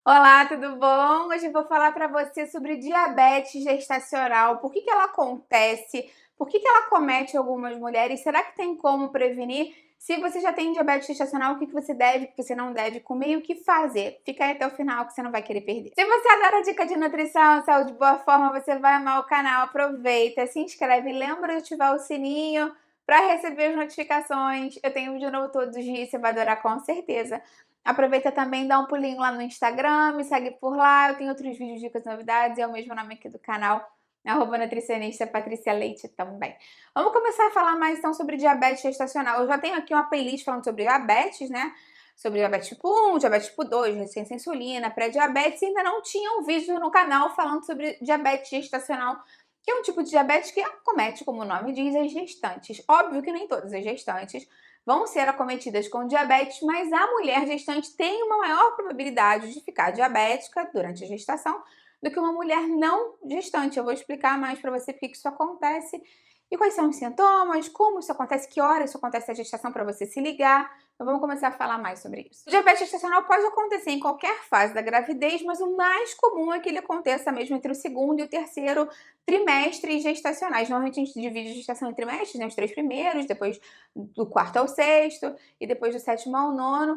Olá, tudo bom? Hoje eu vou falar para você sobre diabetes gestacional. Por que ela acontece? Por que ela comete algumas mulheres? Será que tem como prevenir? Se você já tem diabetes gestacional, o que você deve, o que você não deve comer e o que fazer? Fica aí até o final que você não vai querer perder. Se você adora dica de nutrição, saúde, boa forma, você vai amar o canal. Aproveita, se inscreve, lembra de ativar o sininho para receber as notificações. Eu tenho vídeo novo todos os dias, você vai adorar com certeza. Aproveita também, dá um pulinho lá no Instagram, me segue por lá, eu tenho outros vídeos, dicas, novidades, é o mesmo nome aqui do canal, nutricionista Patrícia Leite também. Vamos começar a falar mais então sobre diabetes gestacional. Eu já tenho aqui uma playlist falando sobre diabetes, né? Sobre diabetes tipo 1, diabetes tipo 2, resistência à insulina, pré-diabetes, e ainda não tinha um vídeo no canal falando sobre diabetes gestacional, que é um tipo de diabetes que acomete, como o nome diz, as gestantes. Óbvio que nem todas as gestantes vão ser acometidas com diabetes, mas a mulher gestante tem uma maior probabilidade de ficar diabética durante a gestação do que uma mulher não gestante. Eu vou explicar mais para você porque que isso acontece e quais são os sintomas, como isso acontece, que hora isso acontece na gestação para você se ligar. Então vamos começar a falar mais sobre isso. O diabetes gestacional pode acontecer em qualquer fase da gravidez, mas o mais comum é que ele aconteça mesmo entre o segundo e o terceiro trimestres gestacionais. Normalmente a gente divide a gestação em trimestres, né? Os 3 primeiros, depois do quarto ao sexto e depois do sétimo ao nono.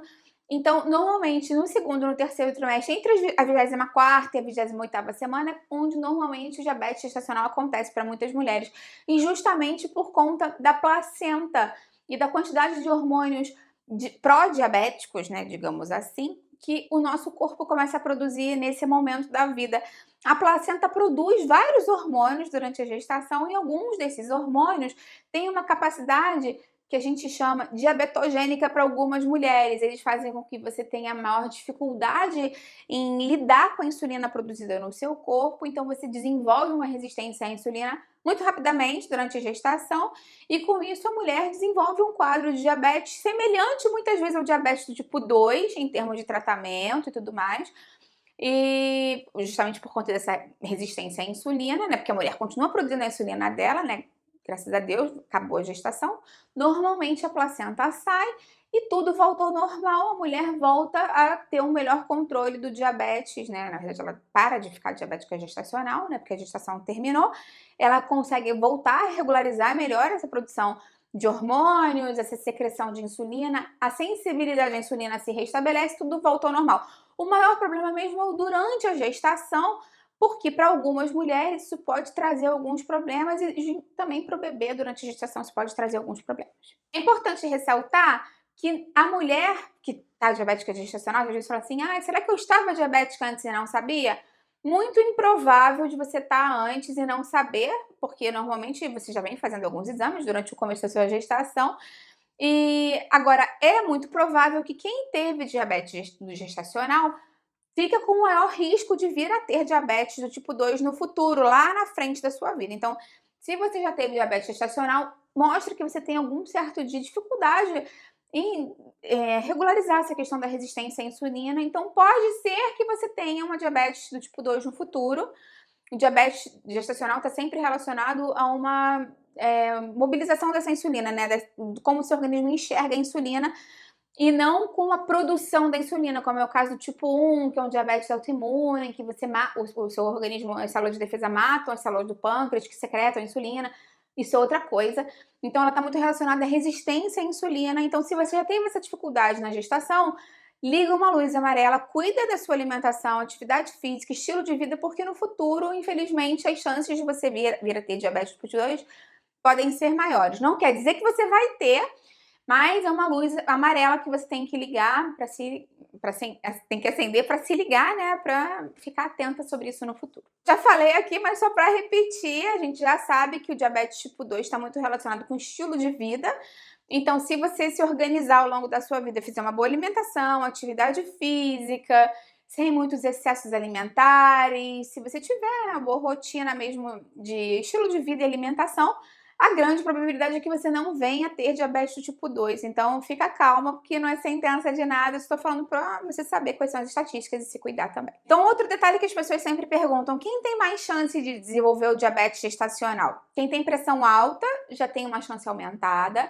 Então, normalmente, no segundo e no terceiro trimestre, entre a 24ª e a 28ª semana, é onde normalmente o diabetes gestacional acontece para muitas mulheres. E justamente por conta da placenta e da quantidade de hormônios pró-diabéticos, né, digamos assim, que o nosso corpo começa a produzir nesse momento da vida. A placenta produz vários hormônios durante a gestação e alguns desses hormônios têm uma capacidade que a gente chama diabetogênica para algumas mulheres. Eles fazem com que você tenha maior dificuldade em lidar com a insulina produzida no seu corpo, então você desenvolve uma resistência à insulina muito rapidamente durante a gestação e com isso a mulher desenvolve um quadro de diabetes semelhante muitas vezes ao diabetes do tipo 2 em termos de tratamento e tudo mais. E justamente por conta dessa resistência à insulina, né? Porque a mulher continua produzindo a insulina dela, né? Graças a Deus, acabou a gestação. Normalmente a placenta sai e tudo volta ao normal, a mulher volta a ter um melhor controle do diabetes, né? Na verdade, ela para de ficar diabética gestacional, né? Porque a gestação terminou. Ela consegue voltar a regularizar melhor essa produção de hormônios, essa secreção de insulina, a sensibilidade à insulina se restabelece, tudo volta ao normal. O maior problema mesmo é durante a gestação, porque para algumas mulheres isso pode trazer alguns problemas e também para o bebê durante a gestação isso pode trazer alguns problemas. É importante ressaltar que a mulher que está diabética gestacional, às vezes fala assim, será que eu estava diabética antes e não sabia? Muito improvável de você estar antes e não saber, porque normalmente você já vem fazendo alguns exames durante o começo da sua gestação, e agora é muito provável que quem teve diabetes gestacional fica com o maior risco de vir a ter diabetes do tipo 2 no futuro, lá na frente da sua vida. Então, se você já teve diabetes gestacional, mostra que você tem algum certo de dificuldade em regularizar essa questão da resistência à insulina. Então, pode ser que você tenha uma diabetes do tipo 2 no futuro. O diabetes gestacional está sempre relacionado a uma mobilização dessa insulina, né? Como o seu organismo enxerga a insulina e não com a produção da insulina, como é o caso do tipo 1, que é um diabetes autoimune, em que o seu organismo, as células de defesa matam as células do pâncreas que secretam a insulina. Isso é outra coisa. Então, ela está muito relacionada à resistência à insulina. Então, se você já teve essa dificuldade na gestação, liga uma luz amarela, cuida da sua alimentação, atividade física, estilo de vida, porque no futuro, infelizmente, as chances de você vir a ter diabetes tipo 2 podem ser maiores. Não quer dizer que você vai ter, mas é uma luz amarela que você tem que ligar tem que acender para se ligar, né? Para ficar atenta sobre isso no futuro. Já falei aqui, mas só para repetir, a gente já sabe que o diabetes tipo 2 está muito relacionado com o estilo de vida. Então, se você se organizar ao longo da sua vida, fizer uma boa alimentação, atividade física, sem muitos excessos alimentares, se você tiver uma boa rotina mesmo de estilo de vida e alimentação, a grande probabilidade é que você não venha a ter diabetes do tipo 2. Então, fica calma, porque não é sentença de nada. Estou falando para você saber quais são as estatísticas e se cuidar também. Então, outro detalhe que as pessoas sempre perguntam, quem tem mais chance de desenvolver o diabetes gestacional? Quem tem pressão alta já tem uma chance aumentada.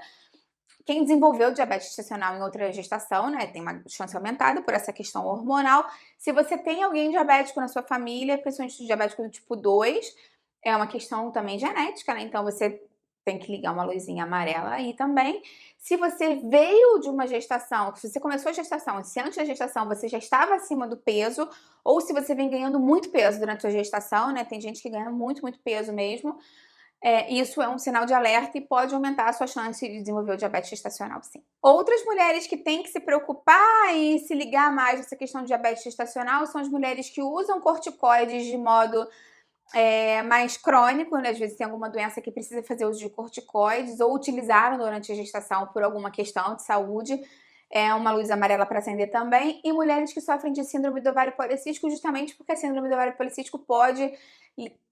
Quem desenvolveu diabetes gestacional em outra gestação, né, tem uma chance aumentada por essa questão hormonal. Se você tem alguém diabético na sua família, principalmente diabético do tipo 2, é uma questão também genética, né? Então você tem que ligar uma luzinha amarela aí também. Se você veio de uma gestação, se você começou a gestação, se antes da gestação você já estava acima do peso, ou se você vem ganhando muito peso durante a gestação, né? Tem gente que ganha muito, muito peso mesmo. Isso é um sinal de alerta e pode aumentar a sua chance de desenvolver o diabetes gestacional, sim. Outras mulheres que têm que se preocupar e se ligar mais nessa questão de diabetes gestacional são as mulheres que usam corticoides de modo mais crônico, né? Às vezes tem alguma doença que precisa fazer uso de corticoides ou utilizaram durante a gestação por alguma questão de saúde. É uma luz amarela para acender também. E mulheres que sofrem de síndrome do ovário policístico, justamente porque a síndrome do ovário policístico pode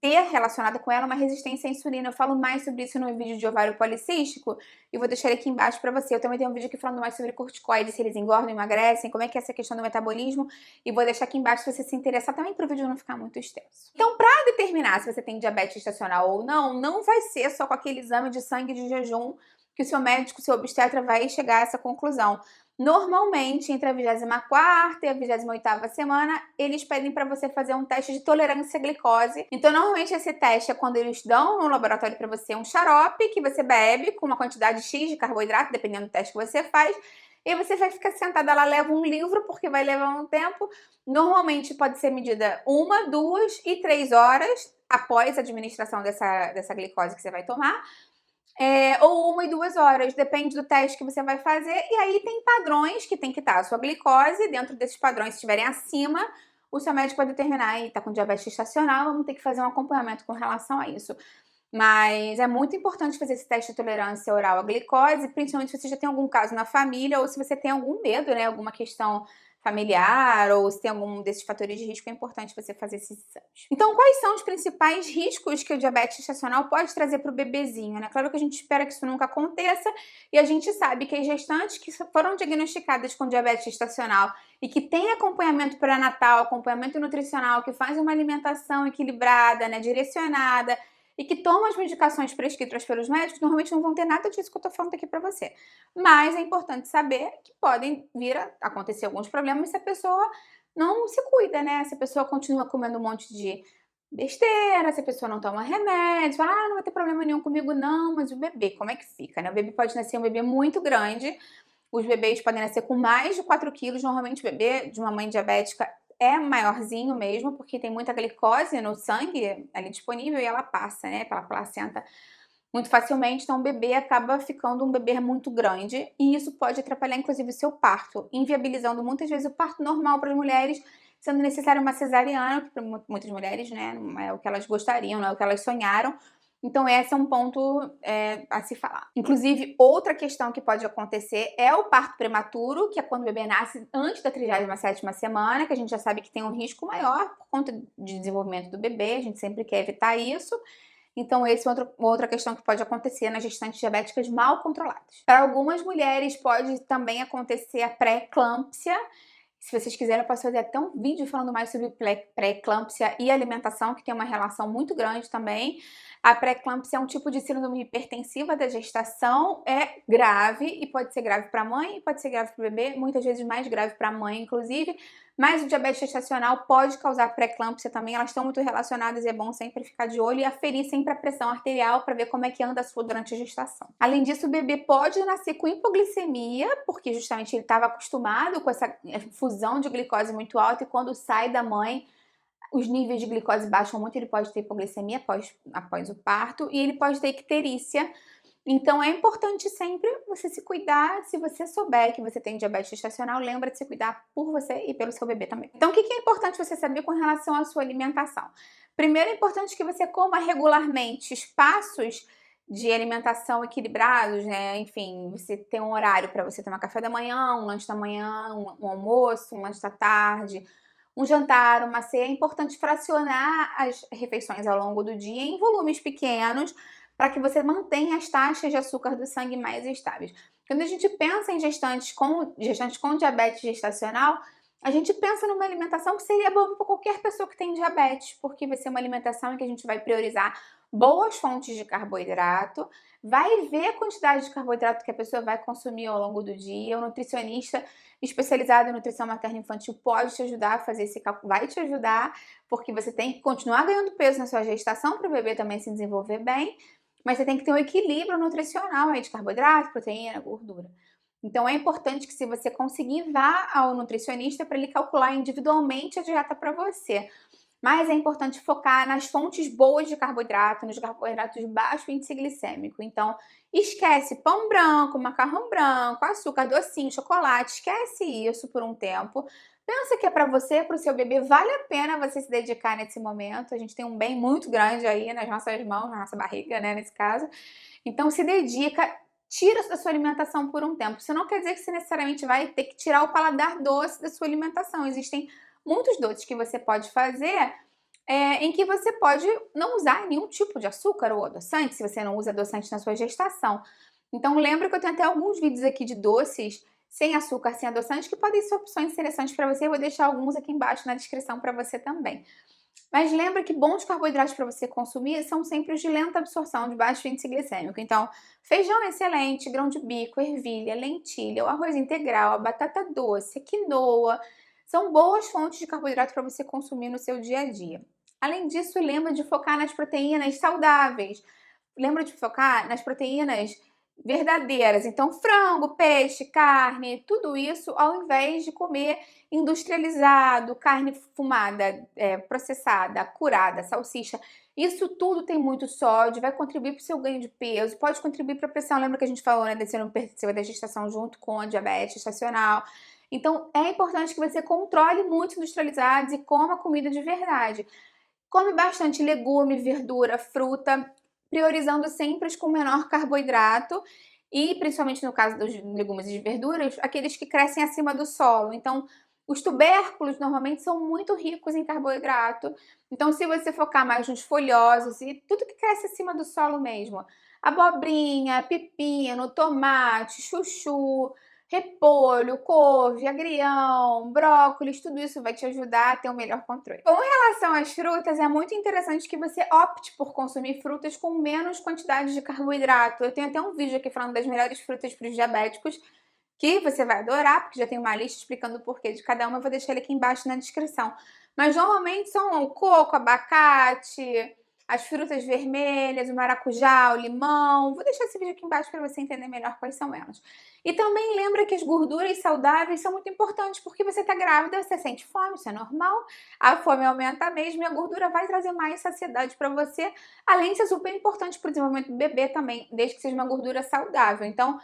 ter relacionado com ela uma resistência à insulina. Eu falo mais sobre isso no vídeo de ovário policístico e vou deixar aqui embaixo para você. Eu também tenho um vídeo aqui falando mais sobre corticoides, se eles engordam, emagrecem, como é que é essa questão do metabolismo, e vou deixar aqui embaixo se você se interessar também para o vídeo não ficar muito extenso. Então, para determinar se você tem diabetes gestacional ou não, não vai ser só com aquele exame de sangue de jejum que o seu médico, o seu obstetra vai chegar a essa conclusão. Normalmente, entre a 24ª e a 28ª semana, eles pedem para você fazer um teste de tolerância à glicose. Então, normalmente esse teste é quando eles dão no laboratório para você um xarope que você bebe com uma quantidade X de carboidrato, dependendo do teste que você faz. E você vai ficar sentada lá, leva um livro, porque vai levar um tempo. Normalmente pode ser medida 1, 2 e 3 horas após a administração dessa glicose que você vai tomar. Ou 1 e 2 horas, depende do teste que você vai fazer. E aí tem padrões que tem que estar a sua glicose. Dentro desses padrões, se estiverem acima, o seu médico vai determinar, e tá com diabetes gestacional, vamos ter que fazer um acompanhamento com relação a isso. Mas é muito importante fazer esse teste de tolerância oral à glicose, principalmente se você já tem algum caso na família ou se você tem algum medo, né, alguma questão familiar ou se tem algum desses fatores de risco, é importante você fazer esses exames. Então, quais são os principais riscos que o diabetes gestacional pode trazer para o bebezinho, né? Claro que a gente espera que isso nunca aconteça e a gente sabe que as gestantes que foram diagnosticadas com diabetes gestacional e que têm acompanhamento pré-natal, acompanhamento nutricional, que fazem uma alimentação equilibrada, né, direcionada, e que tomam as medicações prescritas pelos médicos, normalmente não vão ter nada disso que eu tô falando aqui pra você. Mas é importante saber que podem vir a acontecer alguns problemas se a pessoa não se cuida, né? Se a pessoa continua comendo um monte de besteira, se a pessoa não toma remédio, fala, não vai ter problema nenhum comigo não, mas o bebê, como é que fica, né? O bebê pode nascer um bebê muito grande, os bebês podem nascer com mais de 4 quilos, normalmente o bebê de uma mãe diabética é maiorzinho mesmo, porque tem muita glicose no sangue ali disponível e ela passa, né, pela placenta muito facilmente, então o bebê acaba ficando um bebê muito grande e isso pode atrapalhar inclusive o seu parto, inviabilizando muitas vezes o parto normal para as mulheres, sendo necessário uma cesariana, que para muitas mulheres, né, não é o que elas gostariam, não é o que elas sonharam. Então esse é um ponto a se falar. Inclusive, outra questão que pode acontecer é o parto prematuro, que é quando o bebê nasce antes da 37ª semana, que a gente já sabe que tem um risco maior por conta de desenvolvimento do bebê, a gente sempre quer evitar isso. Então, essa é outra questão que pode acontecer nas gestantes diabéticas mal controladas. Para algumas mulheres, pode também acontecer a pré-eclâmpsia. Se vocês quiserem, eu posso fazer até um vídeo falando mais sobre pré-eclâmpsia e alimentação, que tem uma relação muito grande também. A pré-eclâmpsia é um tipo de síndrome hipertensiva da gestação, é grave e pode ser grave para a mãe e pode ser grave para o bebê, muitas vezes mais grave para a mãe, inclusive. Mas o diabetes gestacional pode causar pré-eclâmpsia também, elas estão muito relacionadas e é bom sempre ficar de olho e aferir sempre a pressão arterial para ver como é que anda a sua durante a gestação. Além disso, o bebê pode nascer com hipoglicemia, porque justamente ele estava acostumado com essa fusão de glicose muito alta e quando sai da mãe, os níveis de glicose baixam muito, ele pode ter hipoglicemia após o parto e ele pode ter icterícia. Então é importante sempre você se cuidar. Se você souber que você tem diabetes gestacional, lembra de se cuidar por você e pelo seu bebê também. Então o que é importante você saber com relação à sua alimentação? Primeiro é importante que você coma regularmente espaços de alimentação equilibrados, né? Enfim, você tem um horário para você tomar café da manhã, um lanche da manhã, um almoço, um lanche da tarde, um jantar, uma ceia. É importante fracionar as refeições ao longo do dia em volumes pequenos para que você mantenha as taxas de açúcar do sangue mais estáveis. Quando a gente pensa em gestantes com diabetes gestacional, a gente pensa numa alimentação que seria boa para qualquer pessoa que tem diabetes, porque vai ser uma alimentação em que a gente vai priorizar boas fontes de carboidrato, vai ver a quantidade de carboidrato que a pessoa vai consumir ao longo do dia. O nutricionista especializado em nutrição materna infantil pode te ajudar a fazer esse cálculo, vai te ajudar, porque você tem que continuar ganhando peso na sua gestação para o bebê também se desenvolver bem, mas você tem que ter um equilíbrio nutricional aí de carboidrato, proteína, gordura. Então é importante que, se você conseguir, vá ao nutricionista para ele calcular individualmente a dieta para você. Mas é importante focar nas fontes boas de carboidrato, nos carboidratos de baixo índice glicêmico. Então, esquece pão branco, macarrão branco, açúcar, docinho, chocolate, esquece isso por um tempo. Pensa que é para você, para o seu bebê, vale a pena você se dedicar nesse momento. A gente tem um bem muito grande aí nas nossas mãos, na nossa barriga, né, nesse caso. Então, se dedica, tira da sua alimentação por um tempo. Isso não quer dizer que você necessariamente vai ter que tirar o paladar doce da sua alimentação. Existem muitos doces que você pode fazer em que você pode não usar nenhum tipo de açúcar ou adoçante, se você não usa adoçante na sua gestação. Então lembra que eu tenho até alguns vídeos aqui de doces sem açúcar, sem adoçante, que podem ser opções interessantes para você. Eu vou deixar alguns aqui embaixo na descrição para você também. Mas lembra que bons carboidratos para você consumir são sempre os de lenta absorção, de baixo índice glicêmico. Então, feijão excelente, grão de bico, ervilha, lentilha, o arroz integral, a batata doce, a quinoa, são boas fontes de carboidrato para você consumir no seu dia a dia. Além disso, lembra de focar nas proteínas saudáveis. Lembra de focar nas proteínas verdadeiras. Então, frango, peixe, carne, tudo isso, ao invés de comer industrializado, carne fumada, processada, curada, salsicha. Isso tudo tem muito sódio, vai contribuir para o seu ganho de peso, pode contribuir para a pressão. Lembra que a gente falou, né, desse não perceba da gestação junto com a diabetes gestacional. Então, é importante que você controle muito industrializados e coma comida de verdade. Come bastante legume, verdura, fruta, priorizando sempre os com menor carboidrato e, principalmente no caso dos legumes e de verduras, aqueles que crescem acima do solo. Então, os tubérculos normalmente são muito ricos em carboidrato. Então, se você focar mais nos folhosos e tudo que cresce acima do solo mesmo, abobrinha, pepino, tomate, chuchu, repolho, couve, agrião, brócolis, tudo isso vai te ajudar a ter um melhor controle. Com relação às frutas, é muito interessante que você opte por consumir frutas com menos quantidade de carboidrato. Eu tenho até um vídeo aqui falando das melhores frutas para os diabéticos, que você vai adorar, porque já tem uma lista explicando o porquê de cada uma. Eu vou deixar ele aqui embaixo na descrição. Mas normalmente são o coco, abacate, as frutas vermelhas, o maracujá, o limão. Vou deixar esse vídeo aqui embaixo para você entender melhor quais são elas. E também lembra que as gorduras saudáveis são muito importantes, porque você está grávida, você sente fome, isso é normal. A fome aumenta mesmo e a gordura vai trazer mais saciedade para você, além de ser super importante para o desenvolvimento do bebê também, desde que seja uma gordura saudável. Então,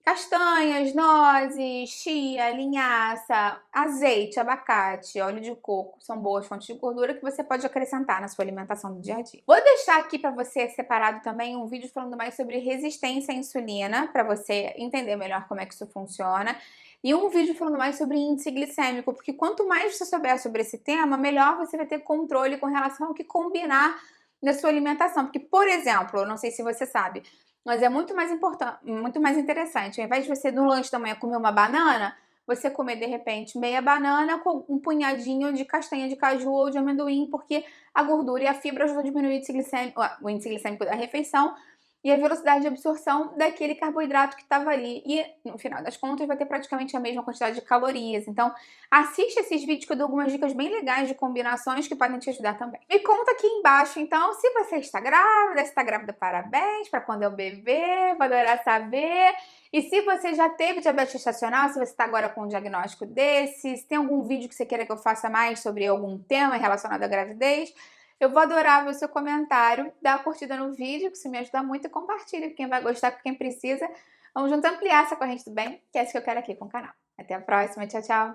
castanhas, nozes, chia, linhaça, azeite, abacate, óleo de coco são boas fontes de gordura que você pode acrescentar na sua alimentação do dia a dia. Vou deixar aqui para você separado também um vídeo falando mais sobre resistência à insulina, para você entender melhor como é que isso funciona. E um vídeo falando mais sobre índice glicêmico, porque quanto mais você souber sobre esse tema, melhor você vai ter controle com relação ao que combinar na sua alimentação. Porque, por exemplo, eu não sei se você sabe, mas é muito mais importante, muito mais interessante. Ao invés de você no lanche da manhã comer uma banana, você comer de repente meia banana com um punhadinho de castanha de caju ou de amendoim, porque a gordura e a fibra ajudam a diminuir o índice glicêmico da refeição e a velocidade de absorção daquele carboidrato que estava ali. E, no final das contas, vai ter praticamente a mesma quantidade de calorias. Então, assiste esses vídeos que eu dou algumas dicas bem legais de combinações que podem te ajudar também. Me conta aqui embaixo, então, se você está grávida, se está grávida, parabéns, para quando é o bebê, vou adorar saber. E se você já teve diabetes gestacional, se você está agora com um diagnóstico desse, se tem algum vídeo que você queira que eu faça mais sobre algum tema relacionado à gravidez, eu vou adorar ver o seu comentário, dá uma curtida no vídeo, que isso me ajuda muito, e compartilha com quem vai gostar, com quem precisa. Vamos juntos ampliar essa corrente do bem, que é isso que eu quero aqui com o canal. Até a próxima, tchau, tchau!